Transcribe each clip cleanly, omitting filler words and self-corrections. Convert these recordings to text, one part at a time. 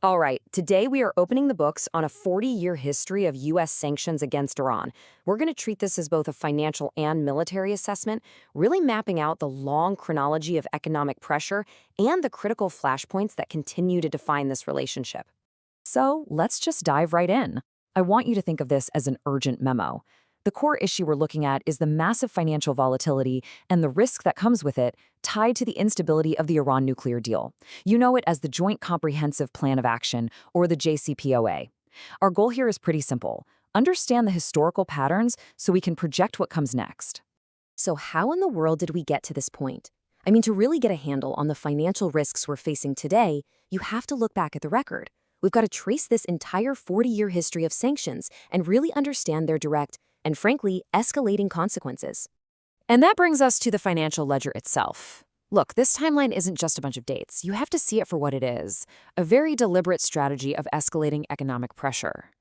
All right, today we are opening the books on a 40-year history of U.S. sanctions against Iran. We're going to treat this as both a financial and military assessment, really mapping out the long chronology of economic pressure and the critical flashpoints that continue to define this relationship. So let's just dive right in. I want you to think of this as an urgent memo. The core issue we're looking at is the massive financial volatility and the risk that comes with it tied to the instability of the Iran nuclear deal. You know it as the Joint Comprehensive Plan of Action, or the JCPOA. Our goal here is pretty simple. Understand the historical patterns so we can project what comes next. So how in the world did we get to this point? I mean, to really get a handle on the financial risks we're facing today, you have to look back at the record. We've got to trace this entire 40-year history of sanctions and really understand their direct and, frankly, escalating consequences. And that brings us to the financial ledger itself. Look, this timeline isn't just a bunch of dates. You have to see it for what it is, a very deliberate strategy of escalating economic pressure.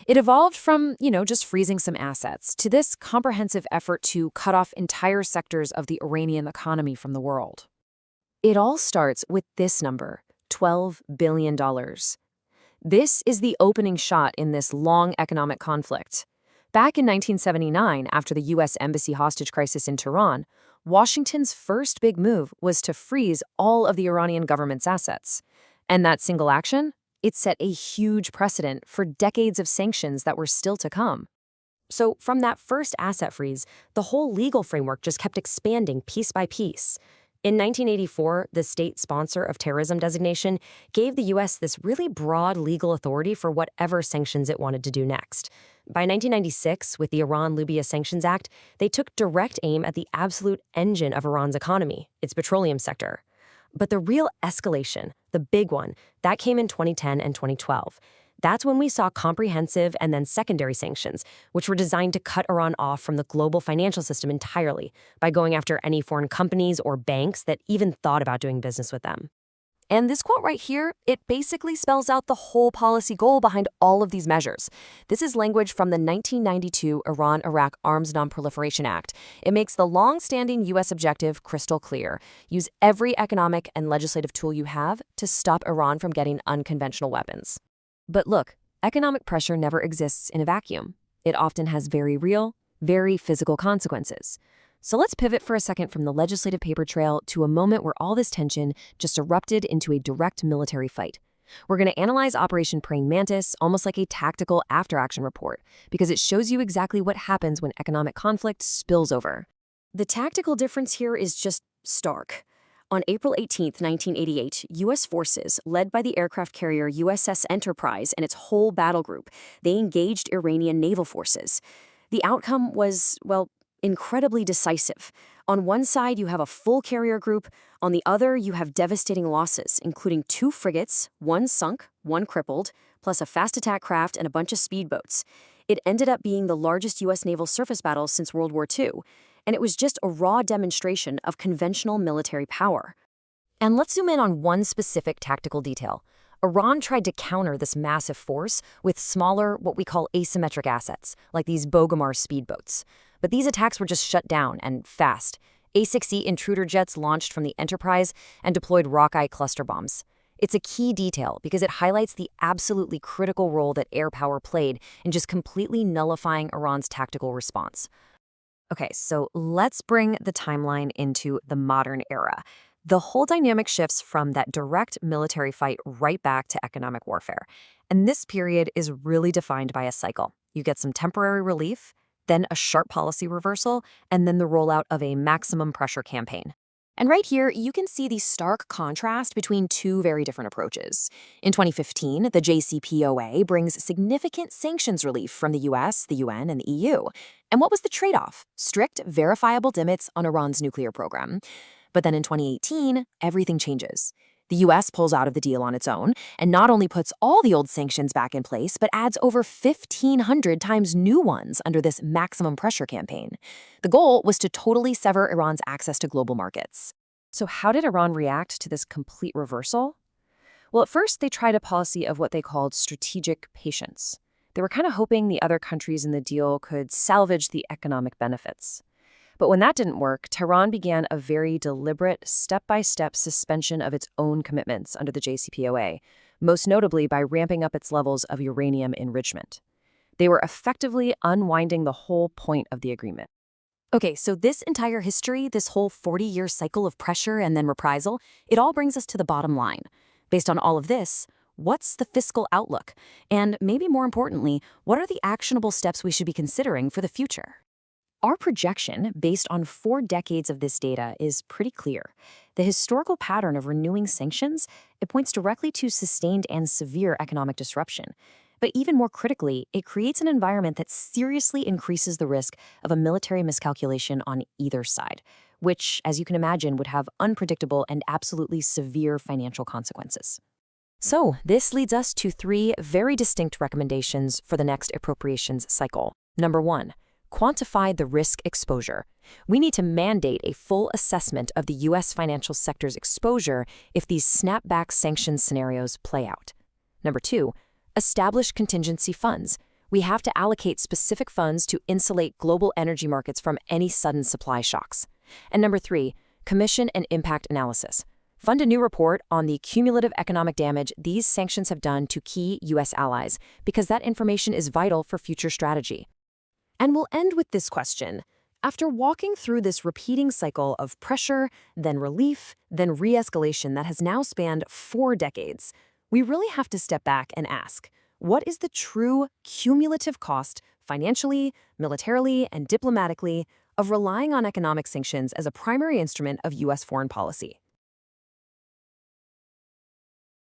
It evolved from, just freezing some assets to this comprehensive effort to cut off entire sectors of the Iranian economy from the world. It all starts with this number, $12 billion. This is the opening shot in this long economic conflict. Back in 1979, after the U.S. Embassy hostage crisis in Tehran, Washington's first big move was to freeze all of the Iranian government's assets. And that single action? It set a huge precedent for decades of sanctions that were still to come. So from that first asset freeze, the whole legal framework just kept expanding piece by piece. In 1984, the state sponsor of terrorism designation gave the U.S. this really broad legal authority for whatever sanctions it wanted to do next. By 1996, with the Iran-Libya Sanctions Act, they took direct aim at the absolute engine of Iran's economy, its petroleum sector. But the real escalation, the big one, that came in 2010 and 2012. That's when we saw comprehensive and then secondary sanctions, which were designed to cut Iran off from the global financial system entirely by going after any foreign companies or banks that even thought about doing business with them. And this quote right here, it basically spells out the whole policy goal behind all of these measures. This is language from the 1992 Iran-Iraq Arms Non-Proliferation Act. It makes the long-standing U.S. objective crystal clear. Use every economic and legislative tool you have to stop Iran from getting unconventional weapons. But look, economic pressure never exists in a vacuum. It often has very real, very physical consequences. So let's pivot for a second from the legislative paper trail to a moment where all this tension just erupted into a direct military fight. We're going to analyze Operation Praying Mantis almost like a tactical after-action report, because it shows you exactly what happens when economic conflict spills over. The tactical difference here is just stark. On April 18, 1988, U.S. forces, led by the aircraft carrier USS Enterprise and its whole battle group, they engaged Iranian naval forces. The outcome was, incredibly decisive. On one side, you have a full carrier group. On the other, you have devastating losses, including 2 frigates, 1 sunk, 1 crippled, plus a fast attack craft and a bunch of speedboats. It ended up being the largest U.S. naval surface battle since World War II, and it was just a raw demonstration of conventional military power. And let's zoom in on one specific tactical detail. Iran tried to counter this massive force with smaller, what we call asymmetric assets, like these Bogomar speedboats. But these attacks were just shut down, and fast. A-6E intruder jets launched from the Enterprise and deployed Rockeye cluster bombs. It's a key detail because it highlights the absolutely critical role that air power played in just completely nullifying Iran's tactical response. Okay, so let's bring the timeline into the modern era. The whole dynamic shifts from that direct military fight right back to economic warfare. And this period is really defined by a cycle. You get some temporary relief, then a sharp policy reversal, and then the rollout of a maximum pressure campaign. And right here, you can see the stark contrast between 2 very different approaches. In 2015, the JCPOA brings significant sanctions relief from the US, the UN, and the EU. And what was the trade-off? Strict, verifiable limits on Iran's nuclear program. But then in 2018, everything changes. The U.S. pulls out of the deal on its own and not only puts all the old sanctions back in place, but adds over 1,500 times new ones under this maximum pressure campaign. The goal was to totally sever Iran's access to global markets. So how did Iran react to this complete reversal? Well, at first, they tried a policy of what they called strategic patience. They were kind of hoping the other countries in the deal could salvage the economic benefits. But when that didn't work, Tehran began a very deliberate, step-by-step suspension of its own commitments under the JCPOA, most notably by ramping up its levels of uranium enrichment. They were effectively unwinding the whole point of the agreement. Okay, so this entire history, this whole 40-year cycle of pressure and then reprisal, it all brings us to the bottom line. Based on all of this, what's the fiscal outlook? And maybe more importantly, what are the actionable steps we should be considering for the future? Our projection, based on 4 decades of this data, is pretty clear. The historical pattern of renewing sanctions, it points directly to sustained and severe economic disruption. But even more critically, it creates an environment that seriously increases the risk of a military miscalculation on either side, which, as you can imagine, would have unpredictable and absolutely severe financial consequences. So, this leads us to 3 very distinct recommendations for the next appropriations cycle. Number 1. Quantify the risk exposure. We need to mandate a full assessment of the U.S. financial sector's exposure if these snapback sanctions scenarios play out. Number 2. Establish contingency funds. We have to allocate specific funds to insulate global energy markets from any sudden supply shocks. And number 3. Commission an impact analysis. Fund a new report on the cumulative economic damage these sanctions have done to key U.S. allies, because that information is vital for future strategy. And we'll end with this question. After walking through this repeating cycle of pressure, then relief, then re-escalation that has now spanned 4 decades, we really have to step back and ask, what is the true cumulative cost, financially, militarily, and diplomatically, of relying on economic sanctions as a primary instrument of U.S. foreign policy?